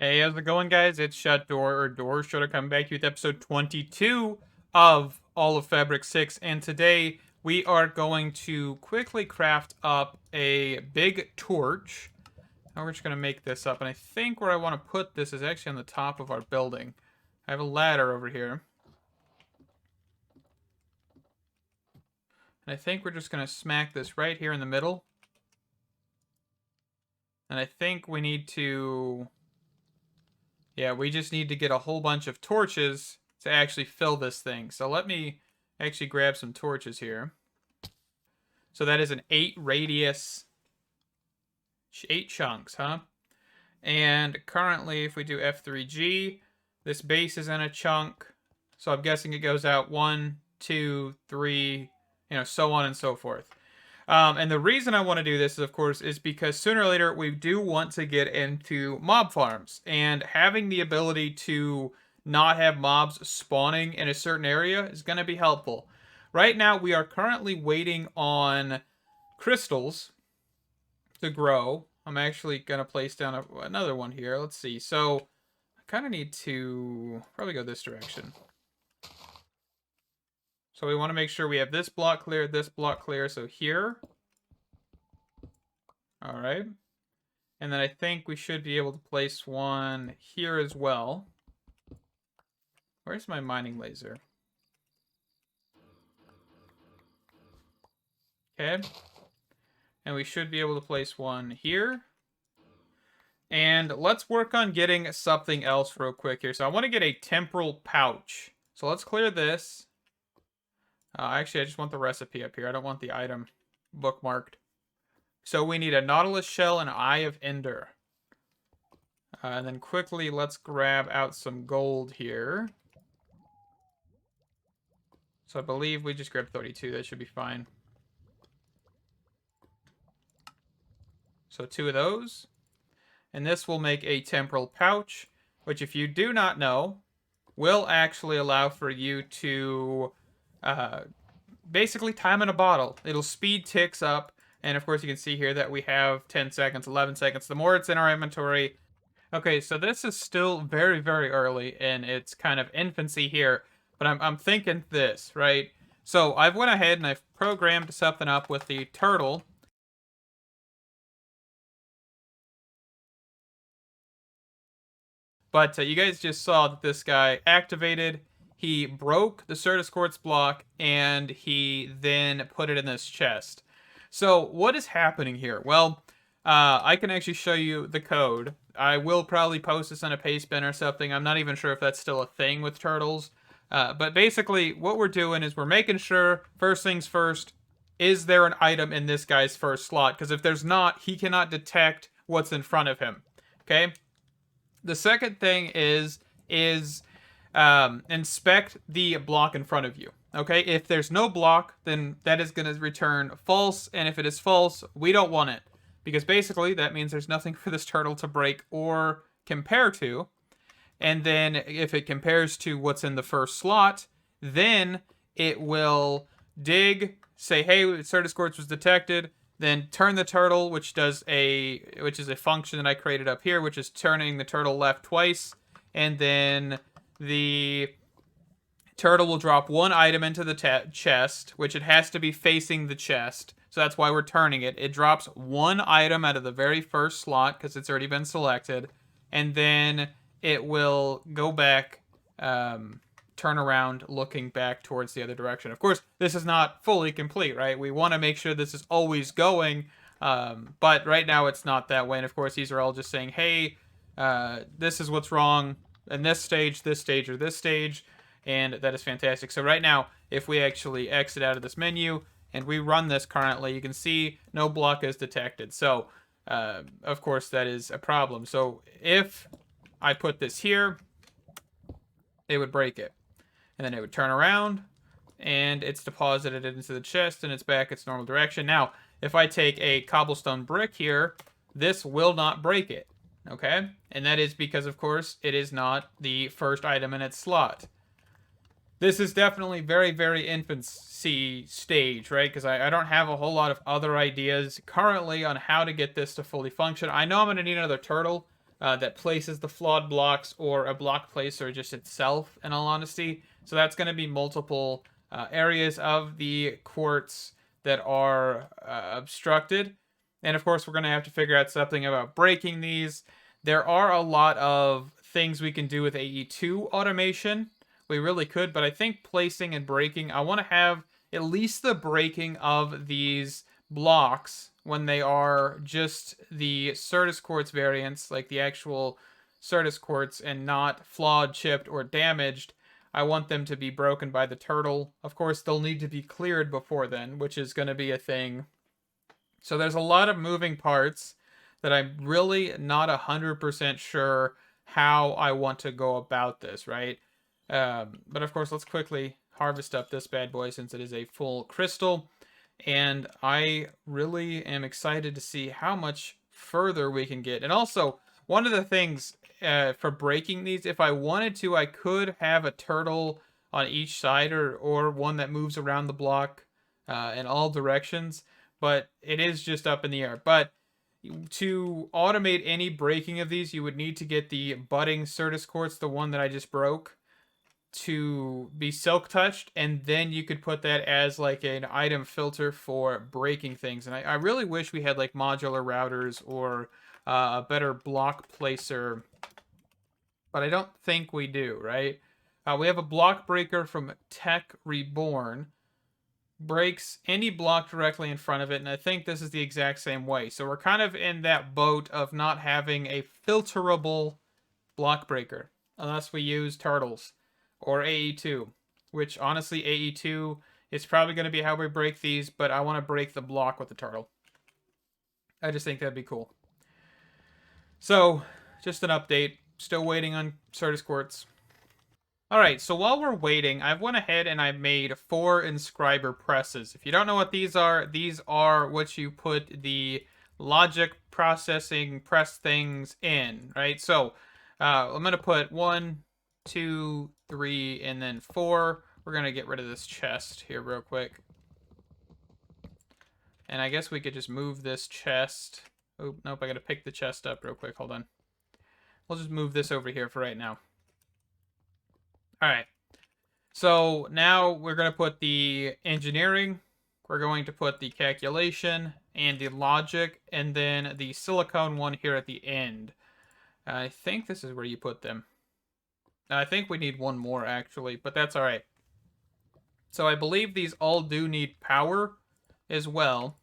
Hey, how's it going, guys? It's Shut Door or Door Shutter coming back to you with episode 22 of All of Fabric 6. And today we are going to quickly craft up a big torch. Now we're just going to make this up. And I think where I want to put this is actually on the top of our building. I have a ladder over here. And I think we're just going to smack this right here in the middle. And I think we need to... Yeah, we just need to get a whole bunch of torches to actually fill this thing. So let me actually grab some torches here. So that is an 8 radius, 8 chunks, huh? And currently, if we do F3G, this base is in a chunk. So I'm guessing it goes out 1, 2, 3, so on and so forth. And the reason I want to do this, of course, is because sooner or later we do want to get into mob farms. And having the ability to not have mobs spawning in a certain area is going to be helpful. Right now, we are currently waiting on crystals to grow. I'm actually going to place down another one here. Let's see. So I kind of need to probably go this direction. So we want to make sure we have this block clear, this block clear. So here. All right. And then I think we should be able to place one here as well. Where's my mining laser? Okay. And we should be able to place one here. And let's work on getting something else real quick here. So I want to get a temporal pouch. So let's clear this. Actually, I just want the recipe up here. I don't want the item bookmarked. So we need a Nautilus shell and Eye of Ender. And then quickly, let's grab out some gold here. So I believe we just grabbed 32. That should be fine. So 2 of those. And this will make a temporal pouch, which if you do not know, will actually allow for you to basically time in a bottle. It'll speed ticks up. And of course you can see here that we have 10 seconds, 11 seconds. The more it's in our inventory. Okay, so this is still very, very early in its kind of infancy here. But I'm thinking this, right? So I've went ahead and I've programmed something up with the turtle. But you guys just saw that this guy activated. He broke the Certus Quartz block and he then put it in this chest. So what is happening here? Well, I can actually show you the code. I will probably post this on a paste bin or something. I'm not even sure if that's still a thing with turtles. But basically, what we're doing is we're making sure, first things first, is there an item in this guy's first slot? Because if there's not, he cannot detect what's in front of him. Okay? The second thing is inspect the block in front of you. Okay, if there's no block, then that is going to return false. And if it is false, we don't want it. Because basically, that means there's nothing for this turtle to break or compare to. And then if it compares to what's in the first slot, then it will dig, say, hey, Certus Quartz was detected. Then turn the turtle, which is a function that I created up here, which is turning the turtle left twice. And then the turtle will drop one item into the chest, which it has to be facing the chest. So that's why we're turning it. It drops one item out of the very first slot because it's already been selected. And then it will go back, turn around, looking back towards the other direction. Of course, this is not fully complete, right? We want to make sure this is always going. But right now it's not that way. And of course, these are all just saying, hey, this is what's wrong in this stage, or this stage. And that is fantastic. So right now, if we actually exit out of this menu and we run this currently, you can see no block is detected. So, of course, that is a problem. So if I put this here, it would break it. And then it would turn around, and it's deposited into the chest, and it's back its normal direction. Now, if I take a cobblestone brick here, this will not break it. Okay? And that is because, of course, it is not the first item in its slot. This is definitely very, very infancy stage, right? Because I don't have a whole lot of other ideas currently on how to get this to fully function. I know I'm going to need another turtle. that places the flawed blocks, or a block placer just itself, in all honesty. So that's going to be multiple areas of the quartz that are obstructed. And of course, we're going to have to figure out something about breaking these. There are a lot of things we can do with AE2 automation. We really could, but I think placing and breaking, I want to have at least the breaking of these blocks when they are just the Certus Quartz variants, like the actual Certus Quartz, and not flawed, chipped, or damaged. I want them to be broken by the turtle. Of course, they'll need to be cleared before then, which is going to be a thing. So there's a lot of moving parts that I'm really not 100% sure how I want to go about this, right? But of course, let's quickly harvest up this bad boy since it is a full crystal. And I really am excited to see how much further we can get. And also, one of the things for breaking these, if I wanted to, I could have a turtle on each side, or one that moves around the block in all directions. But it is just up in the air. But to automate any breaking of these, you would need to get the budding Certus Quartz, the one that I just broke, to be silk touched, and then you could put that as like an item filter for breaking things. And I really wish we had like modular routers or a better block placer, but I don't think we do, right? We have a block breaker from Tech Reborn. Breaks any block directly in front of it, and I think this is the exact same way. So we're kind of in that boat of not having a filterable block breaker unless we use turtles or AE2, which honestly AE2 is probably going to be how we break these, but I want to break the block with the turtle. I just think that'd be cool. So just an update, still waiting on Certus Quartz. Alright, so while we're waiting, I've went ahead and I've made 4 inscriber presses. If you don't know what these are what you put the logic processing press things in, right? So I'm going to put 1, 2, 3, and then 4. We're going to get rid of this chest here real quick. And I guess we could just move this chest. Oh, nope, I got to pick the chest up real quick. Hold on. We'll just move this over here for right now. Alright, so now we're going to put the engineering, we're going to put the calculation, and the logic, and then the silicone one here at the end. I think this is where you put them. I think we need one more, actually, but that's alright. So I believe these all do need power as well,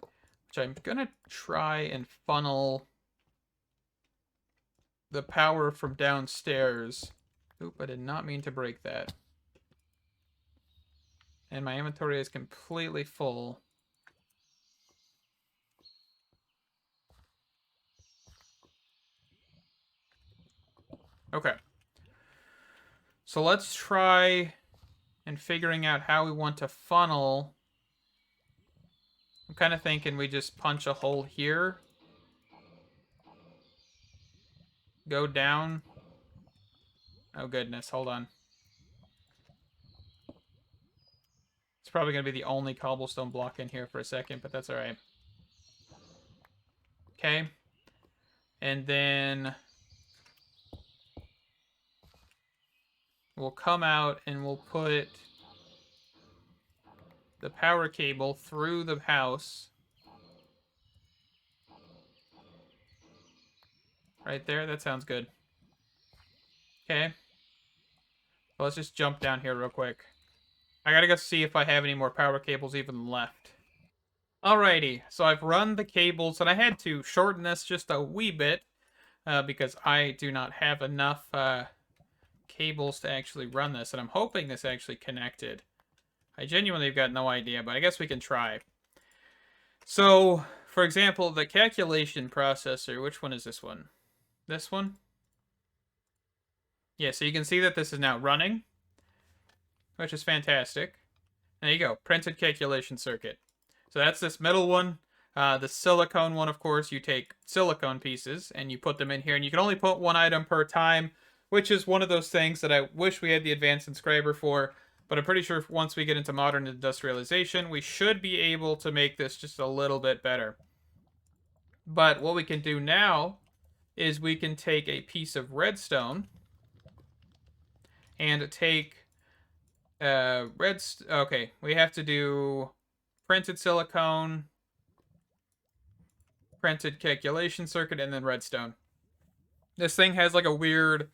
which I'm going to try and funnel the power from downstairs. Oop, I did not mean to break that. And my inventory is completely full. Okay. So let's try and figuring out how we want to funnel. I'm kind of thinking we just punch a hole here. Go down. Oh goodness, hold on. It's probably going to be the only cobblestone block in here for a second, but that's alright. Okay. And then we'll come out and we'll put the power cable through the house. Right there, that sounds good. Okay. Well, let's just jump down here real quick. I gotta go see if I have any more power cables even left. Alrighty, so I've run the cables, and I had to shorten this just a wee bit, because I do not have enough cables to actually run this, and I'm hoping this actually connected. I genuinely have got no idea, but I guess we can try. So, for example, the calculation processor, which one is this one? This one? Yeah, so you can see that this is now running, which is fantastic. There you go, printed calculation circuit. So that's this middle one. The silicone one, of course, you take silicone pieces and you put them in here, and you can only put one item per time, which is one of those things that I wish we had the advanced inscriber for, but I'm pretty sure once we get into modern industrialization, we should be able to make this just a little bit better. But what we can do now is we can take a piece of redstone and take okay, we have to do printed silicone, printed calculation circuit, and then redstone. This thing has like a weird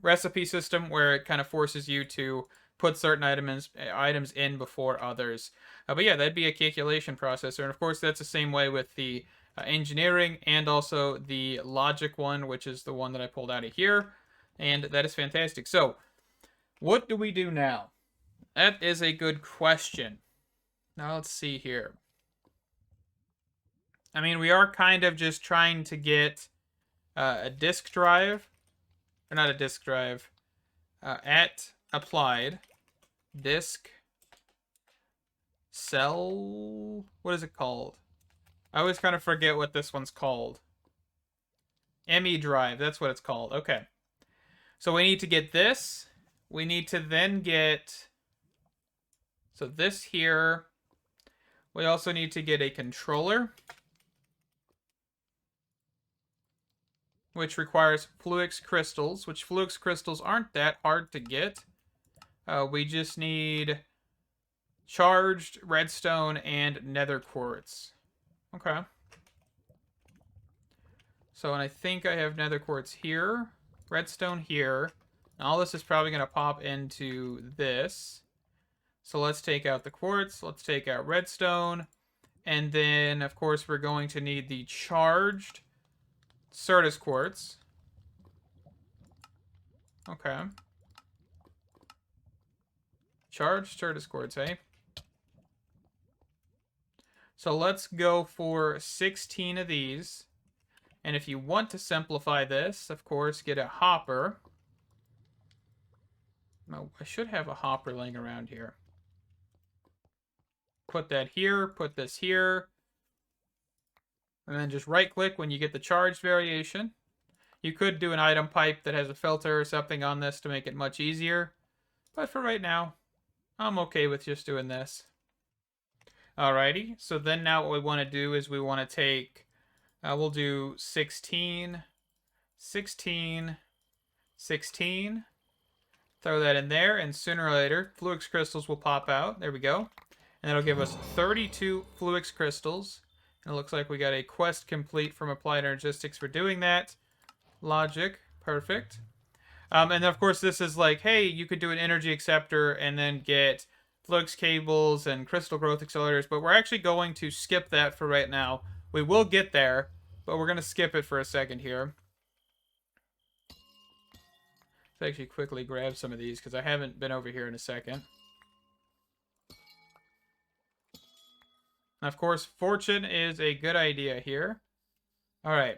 recipe system where it kind of forces you to put certain items in before others. But yeah, that'd be a calculation processor, and of course that's the same way with the engineering and also the logic one, which is the one that I pulled out of here, and that is fantastic. So, what do we do now? That is a good question. Now let's see here. I mean, we are kind of just trying to get a disk drive, or not a disk drive, at applied disk cell. What is it called? I always kind of forget what this one's called. ME drive, that's what it's called. Okay. So we need to get this. We need to then get, so this here. We also need to get a controller, which requires Fluix crystals, which Fluix crystals aren't that hard to get. We just need charged redstone and nether quartz. Okay. So, and I think I have nether quartz here, redstone here. And all this is probably going to pop into this. So let's take out the quartz, let's take out redstone, and then, of course, we're going to need the charged Certus Quartz. Okay. Charged Certus Quartz, eh? So let's go for 16 of these. And if you want to simplify this, of course, get a hopper. No, I should have a hopper laying around here. Put that here, put this here. And then just right-click when you get the charged variation. You could do an item pipe that has a filter or something on this to make it much easier. But for right now, I'm okay with just doing this. Alrighty, so then now what we want to do is we want to take, we'll do 16, 16, 16. Throw that in there, and sooner or later, Fluix crystals will pop out. There we go. And that'll give us 32 Fluix crystals. And it looks like we got a quest complete from Applied Energistics for doing that. Logic. Perfect. And then, of course, this is like, hey, you could do an energy acceptor and then get Fluix cables and crystal growth accelerators. But we're actually going to skip that for right now. We will get there, but we're going to skip it for a second here. Let's actually quickly grab some of these because I haven't been over here in a second. Of course, fortune is a good idea here. All right.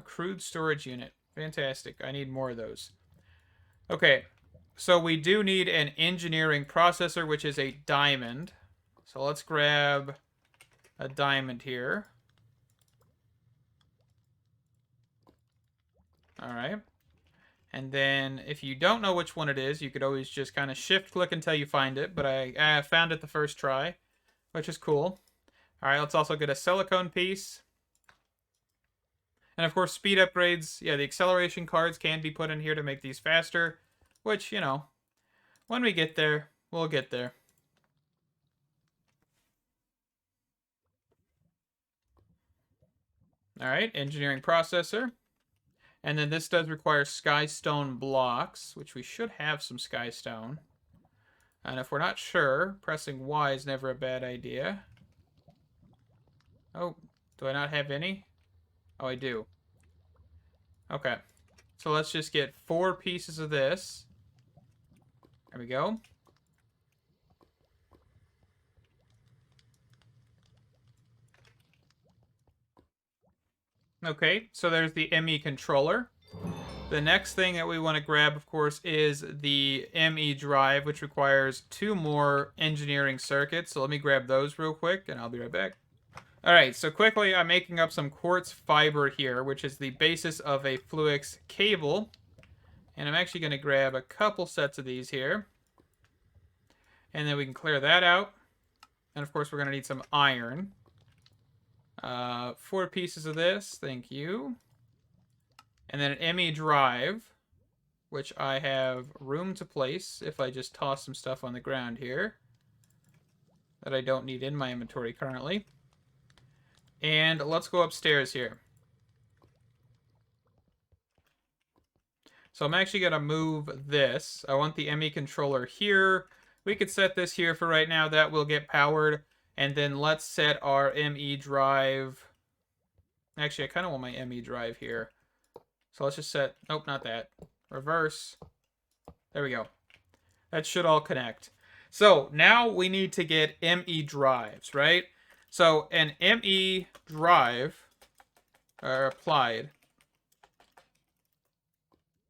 Crude storage unit. Fantastic. I need more of those. Okay. So we do need an engineering processor, which is a diamond. So let's grab a diamond here. All right. And then if you don't know which one it is, you could always just kind of shift click until you find it. But I found it the first try, which is cool. All right, let's also get a silicone piece. And of course, speed upgrades. Yeah, the acceleration cards can be put in here to make these faster, which, you know, when we get there, we'll get there. All right, engineering processor. And then this does require skystone blocks, which we should have some skystone. And if we're not sure, pressing Y is never a bad idea. Oh, do I not have any? Oh, I do. Okay. So let's just get 4 pieces of this. There we go. Okay, so there's the ME controller. The next thing that we want to grab, of course, is the ME drive, which requires 2 more engineering circuits. So let me grab those real quick, and I'll be right back. All right, so quickly, I'm making up some quartz fiber here, which is the basis of a Fluix cable. And I'm actually going to grab a couple sets of these here. And then we can clear that out. And of course, we're going to need some iron. 4 pieces of this, thank you. And then an ME drive, which I have room to place if I just toss some stuff on the ground here that I don't need in my inventory currently. And let's go upstairs here. So I'm actually going to move this. I want the ME controller here. We could set this here for right now. That will get powered. And then let's set our ME drive. Actually, I kind of want my ME drive here. So let's just set... Nope, not that. Reverse. There we go. That should all connect. So now we need to get ME drives, right? So an ME drive applied.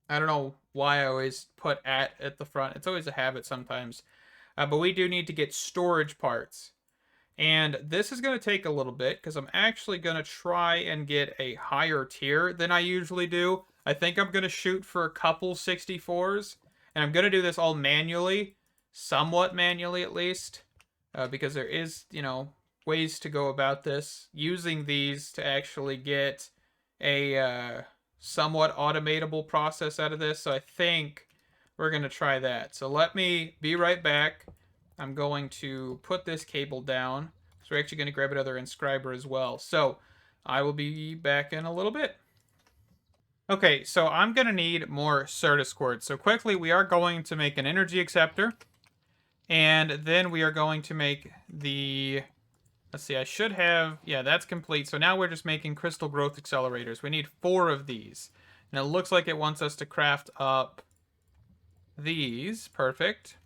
I don't know why I always put at the front. It's always a habit sometimes. But we do need to get storage parts. And this is going to take a little bit because I'm actually going to try and get a higher tier than I usually do. I think I'm going to shoot for a couple 64s. And I'm going to do this all manually. Somewhat manually at least. Because there is, you know, ways to go about this. Using these to actually get a... somewhat automatable process out of this, so I think we're going to try that. So let me be right back. I'm going to put this cable down. So we're actually going to grab another inscriber as well. So I will be back in a little bit. Okay, so I'm going to need more Certus Quartz. So quickly, we are going to make an energy acceptor. And then we are going to make the... Let's see, I should have... Yeah, that's complete. So now we're just making crystal growth accelerators. We need 4 of these. And it looks like it wants us to craft up these. Perfect.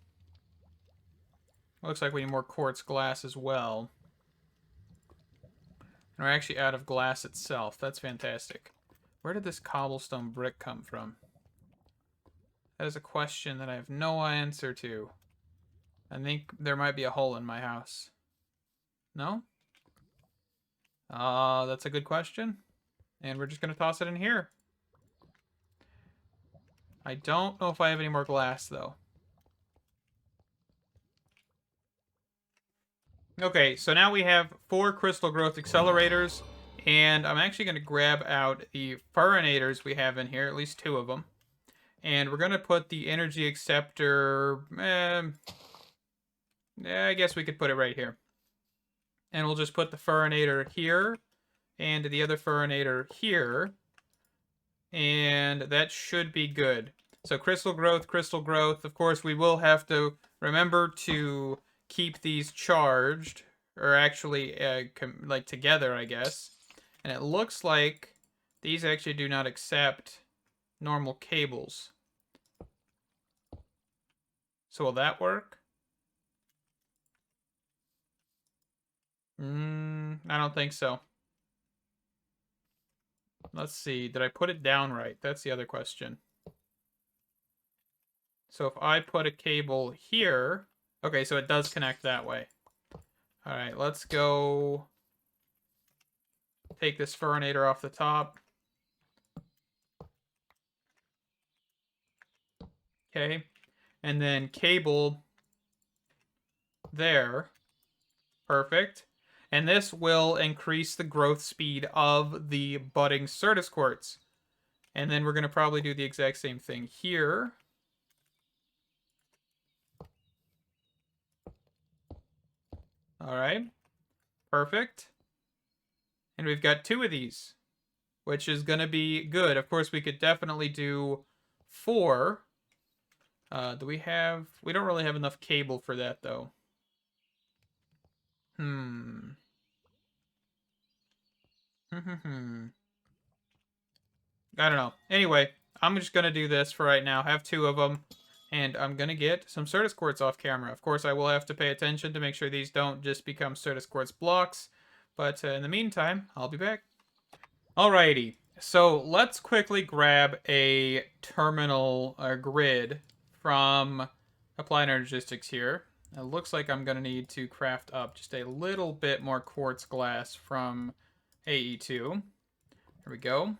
Looks like we need more quartz glass as well. And we're actually out of glass itself. That's fantastic. Where did this cobblestone brick come from? That is a question that I have no answer to. I think there might be a hole in my house. No? That's a good question. And we're just going to toss it in here. I don't know if I have any more glass, though. Okay, so now we have 4 crystal growth accelerators. And I'm actually going to grab out the furrinators we have in here, at least 2 of them. And we're going to put the energy acceptor... I guess we could put it right here. And we'll just put the furrinator here and the other furrinator here. And that should be good. So crystal growth, crystal growth. Of course, we will have to remember to keep these charged. Or actually, like together, I guess. And it looks like these actually do not accept normal cables. So will that work? I don't think so. Let's see. Did I put it down right? That's the other question. So if I put a cable here... Okay, so it does connect that way. Alright, let's go... take this furrinator off the top. Okay. And then cable there. Perfect. And this will increase the growth speed of the budding Certus Quartz. And then we're going to probably do the exact same thing here. Alright. Perfect. And we've got 2 of these, which is going to be good. Of course, we could definitely do 4. Do we have... We don't really have enough cable for that, though. I don't know. Anyway, I'm just going to do this for right now. Have 2 of them. And I'm going to get some Certus Quartz off camera. Of course, I will have to pay attention to make sure these don't just become Certus Quartz blocks. But in the meantime, I'll be back. Alrighty. So let's quickly grab a terminal grid from Applied Energistics here. It looks like I'm going to need to craft up just a little bit more quartz glass from AE2. There we go.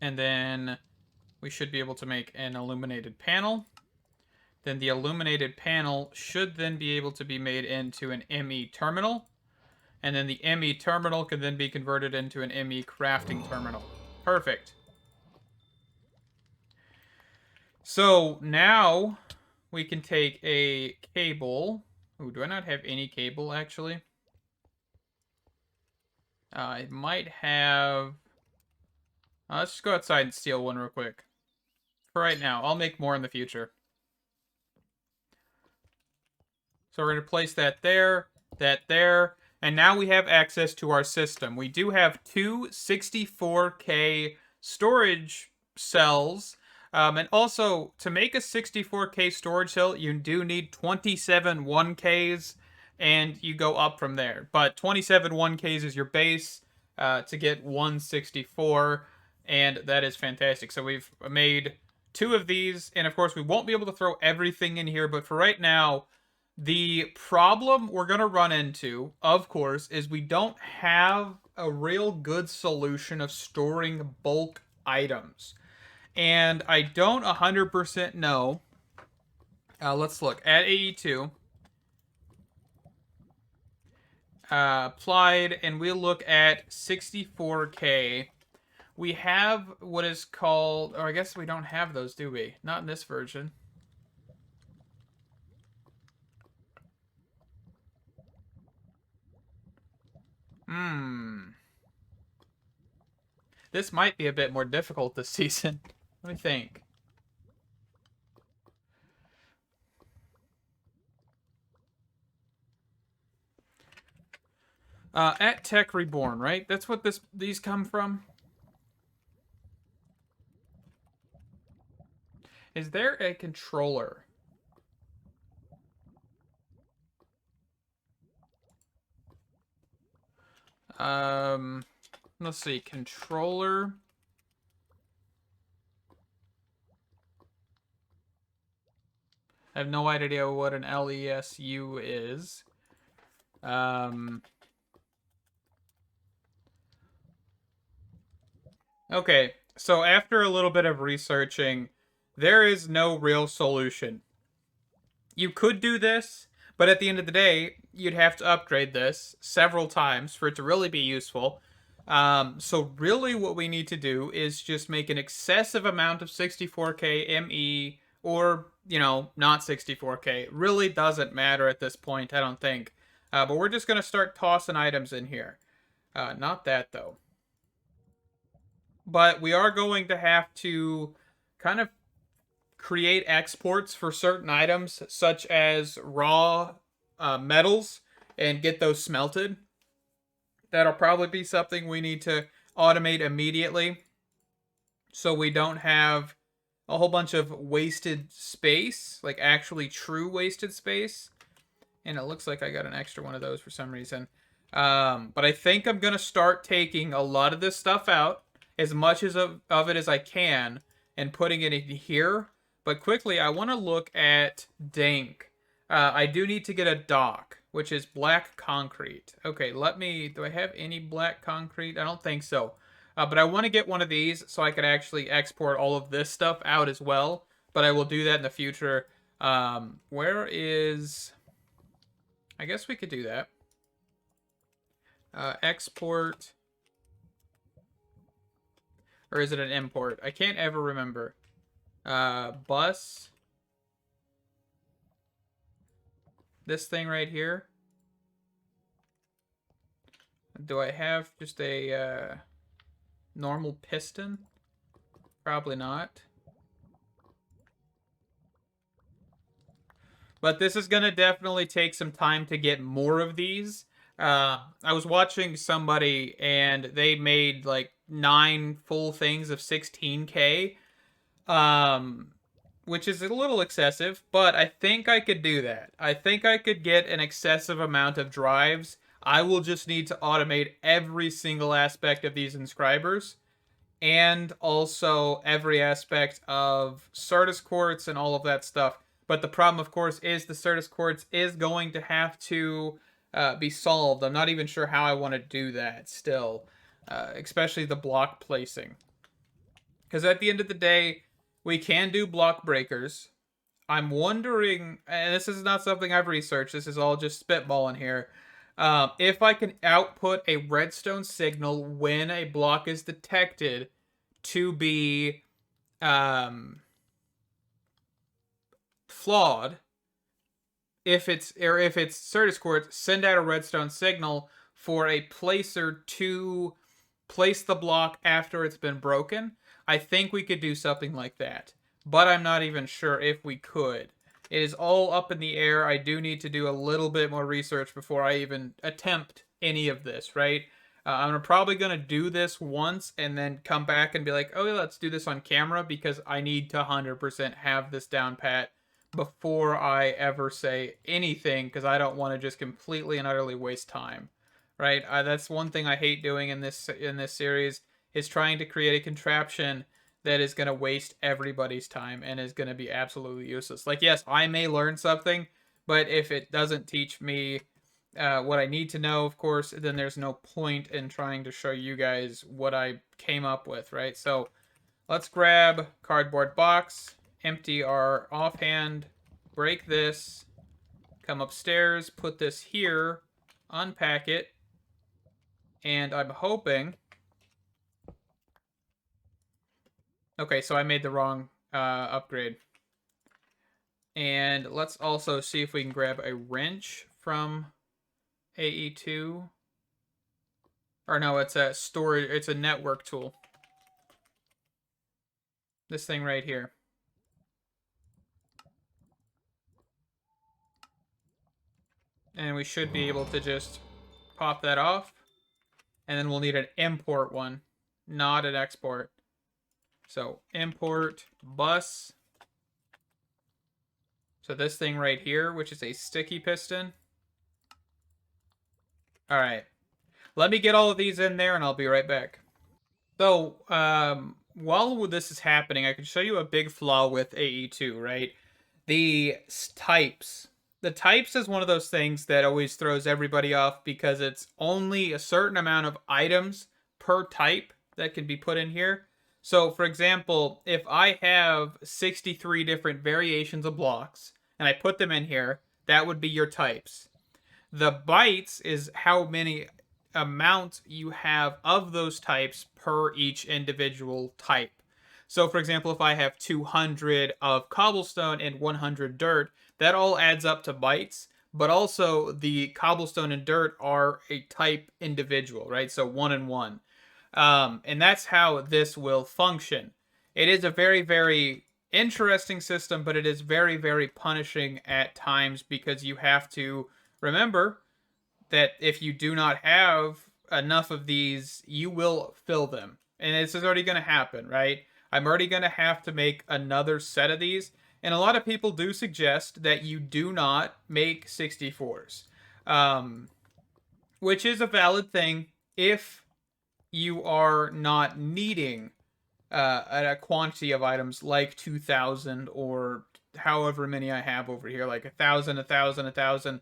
And then we should be able to make an illuminated panel. Then the illuminated panel should then be able to be made into an ME terminal. And then the ME terminal can then be converted into an ME crafting terminal. Perfect. So now we can take a cable. Ooh, do I not have any cable, actually? I might have... let's just go outside and steal one real quick. For right now. I'll make more in the future. So we're going to place that there, and now we have access to our system. We do have two 64K storage cells, and also to make a 64K storage cell, you do need 27 1Ks, and you go up from there. But 27 1Ks is your base to get 164, and that is fantastic. So we've made two of these, and of course we won't be able to throw everything in here, but for right now, the problem we're going to run into, of course, is we don't have a real good solution of storing bulk items. And I don't 100% know. Let's look at AE2. Applied, and we'll look at 64K. We have what is called, or I guess we don't have those, do we? Not in this version. This might be a bit more difficult this season. Let me think. At Tech Reborn, right? That's what these come from? Is there a controller? Let's see, controller. I have no idea what an LESU is. Okay, so after a little bit of researching, there is no real solution. You could do this, but at the end of the day, you'd have to upgrade this several times for it to really be useful. So really what we need to do is just make an excessive amount of 64K ME, or, you know, not 64K. It really doesn't matter at this point, I don't think. But we're just going to start tossing items in here. Not that, though. But we are going to have to kind of create exports for certain items, such as raw metals, and get those smelted. That'll probably be something we need to automate immediately, so we don't have a whole bunch of wasted space, like actually true wasted space. And it looks like I got an extra one of those for some reason. But I think I'm going to start taking a lot of this stuff out, as much of it as I can, and putting it in here. But quickly, I want to look at Dank. I do need to get a dock, which is black concrete. Okay, do I have any black concrete? I don't think so. But I want to get one of these so I can actually export all of this stuff out as well. But I will do that in the future. Where is... I guess we could do that. Export. Or is it an import? I can't ever remember. Bus. This thing right here. Do I have just a normal piston? Probably not. But this is going to definitely take some time to get more of these. I was watching somebody and they made like 9 full things of 16K. Which is a little excessive, but I think I could do that. I think I could get an excessive amount of drives. I will just need to automate every single aspect of these inscribers, and also every aspect of Certus Quartz and all of that stuff. But the problem, of course, is the Certus Quartz is going to have to be solved. I'm not even sure how I want to do that still, especially the block placing. Because at the end of the day, we can do block breakers. I'm wondering, and this is not something I've researched, this is all just spitballing here. If I can output a redstone signal when a block is detected to be flawed, if it's Certus Quartz, send out a redstone signal for a placer to place the block after it's been broken. I think we could do something like that, but I'm not even sure if we could. It is all up in the air. I do need to do a little bit more research before I even attempt any of this, right? I'm probably going to do this once and then come back and be like, oh, let's do this on camera because I need to 100% have this down pat before I ever say anything because I don't want to just completely and utterly waste time, right? That's one thing I hate doing in this series is trying to create a contraption that is going to waste everybody's time and is going to be absolutely useless. Like, yes, I may learn something, but if it doesn't teach me what I need to know, of course, then there's no point in trying to show you guys what I came up with, right? So let's grab cardboard box, empty our offhand, break this, come upstairs, put this here, unpack it, and I'm hoping... Okay, so I made the wrong upgrade. And let's also see if we can grab a wrench from AE2. Or no, it's a storage, it's a network tool. This thing right here. And we should be able to just pop that off. And then we'll need an import one, not an export. So import bus. So this thing right here, which is a sticky piston. All right. Let me get all of these in there and I'll be right back. So while this is happening, I can show you a big flaw with AE2, right? The types. The types is one of those things that always throws everybody off because it's only a certain amount of items per type that can be put in here. So, for example, if I have 63 different variations of blocks and I put them in here, that would be your types. The bytes is how many amount you have of those types per each individual type. So, for example, if I have 200 of cobblestone and 100 dirt, that all adds up to bytes, but also the cobblestone and dirt are a type individual, right? So 1 and 1. And that's how this will function. It is a very, very interesting system, but it is very, very punishing at times because you have to remember that if you do not have enough of these, you will fill them. And this is already going to happen, right? I'm already going to have to make another set of these. And a lot of people do suggest that you do not make 64s, which is a valid thing if you are not needing a quantity of items like 2,000 or however many I have over here, like 1,000, 1,000, 1,000.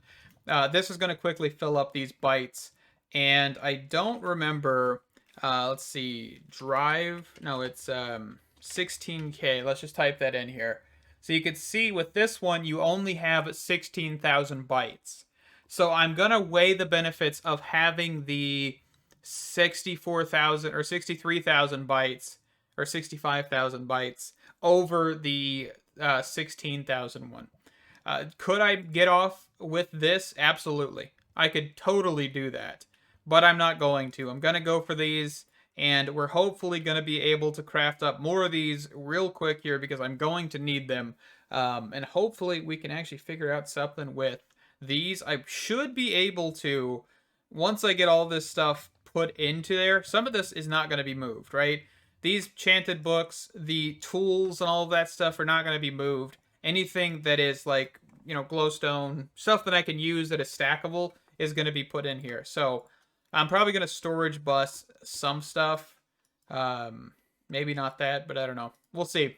This is going to quickly fill up these bytes. And I don't remember, let's see, drive, no, it's 16K. Let's just type that in here. So you can see with this one, you only have 16,000 bytes. So I'm going to weigh the benefits of having the 64,000 or 63,000 bytes or 65,000 bytes over the 16,000 one. Could I get off with this? Absolutely. I could totally do that. But I'm not going to. I'm going to go for these. And we're hopefully going to be able to craft up more of these real quick here because I'm going to need them. And hopefully we can actually figure out something with these. I should be able to, once I get all this stuff put into there, some of this is not going to be moved, right? These enchanted books, the tools and all of that stuff are not going to be moved. Anything that is like, you know, glowstone, stuff that I can use that is stackable is going to be put in here. So I'm probably going to storage bus some stuff. Maybe not that, but I don't know. We'll see.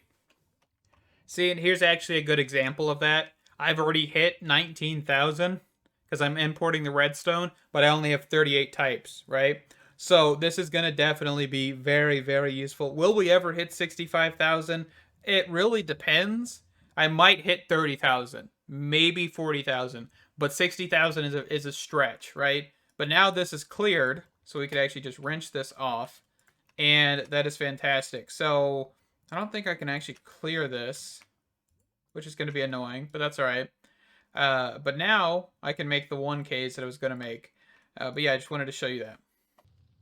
See, and here's actually a good example of that. I've already hit 19,000 because I'm importing the redstone, but I only have 38 types, right? So this is going to definitely be very, very useful. Will we ever hit 65,000? It really depends. I might hit 30,000, maybe 40,000. but 60,000 is a stretch, right? But now this is cleared, so we could actually just wrench this off, and that is fantastic. So I don't think I can actually clear this, which is going to be annoying, but that's all right. But now I can make the 1Ks that I was going to make. But yeah, I just wanted to show you that.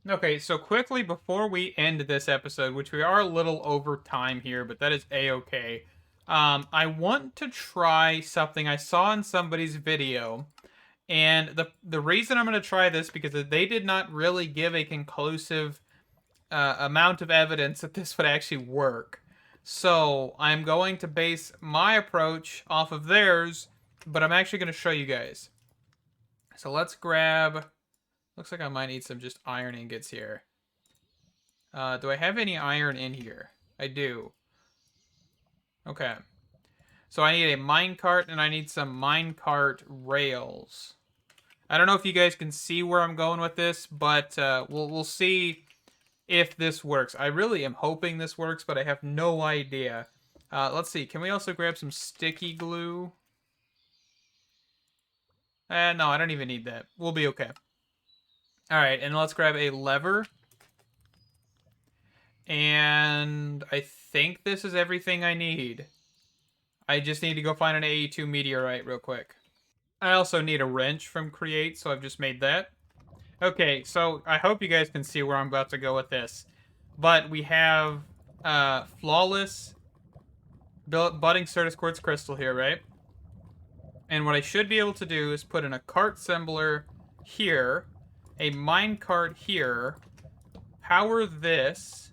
Okay, so quickly before we end this episode, which we are a little over time here, but that is a-okay. I want to try something I saw in somebody's video, and the reason I'm going to try this because they did not really give a conclusive amount of evidence that this would actually work. So I'm going to base my approach off of theirs, but I'm actually going to show you guys. So let's grab... Looks like I might need some just iron ingots here. Do I have any iron in here? I do. Okay. So I need a minecart and I need some minecart rails. I don't know if you guys can see where I'm going with this, but we'll see if this works. I really am hoping this works, but I have no idea. Let's see. Can we also grab some sticky glue? No, I don't even need that. We'll be okay. Alright, and let's grab a lever. And I think this is everything I need. I just need to go find an AE2 meteorite real quick. I also need a wrench from Create, so I've just made that. Okay, so I hope you guys can see where I'm about to go with this. But we have flawless budding Certus Quartz Crystal here, right? And what I should be able to do is put in a cart assembler here, a minecart here, power this,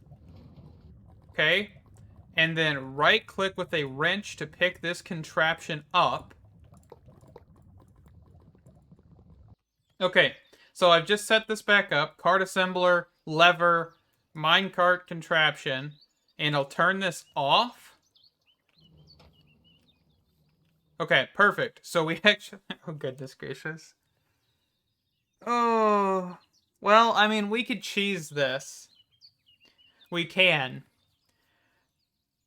okay, and then right-click with a wrench to pick this contraption up. Okay, so I've just set this back up, cart assembler, lever, minecart contraption, and I'll turn this off. Okay, perfect. So we actually... Oh, goodness gracious. Oh, well, I mean, we could cheese this. We can.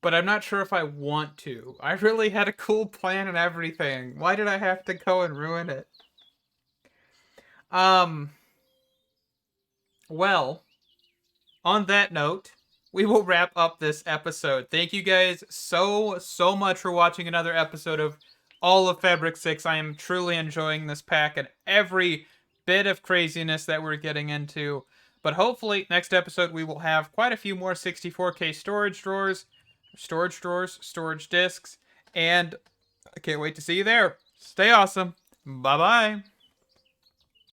But I'm not sure if I want to. I really had a cool plan and everything. Why did I have to go and ruin it? Well, on that note, we will wrap up this episode. Thank you guys so much for watching another episode of all of Fabric 6. I am truly enjoying this pack and every bit of craziness that we're getting into. But hopefully, next episode, we will have quite a few more 64K storage discs, and I can't wait to see you there. Stay awesome. Bye-bye.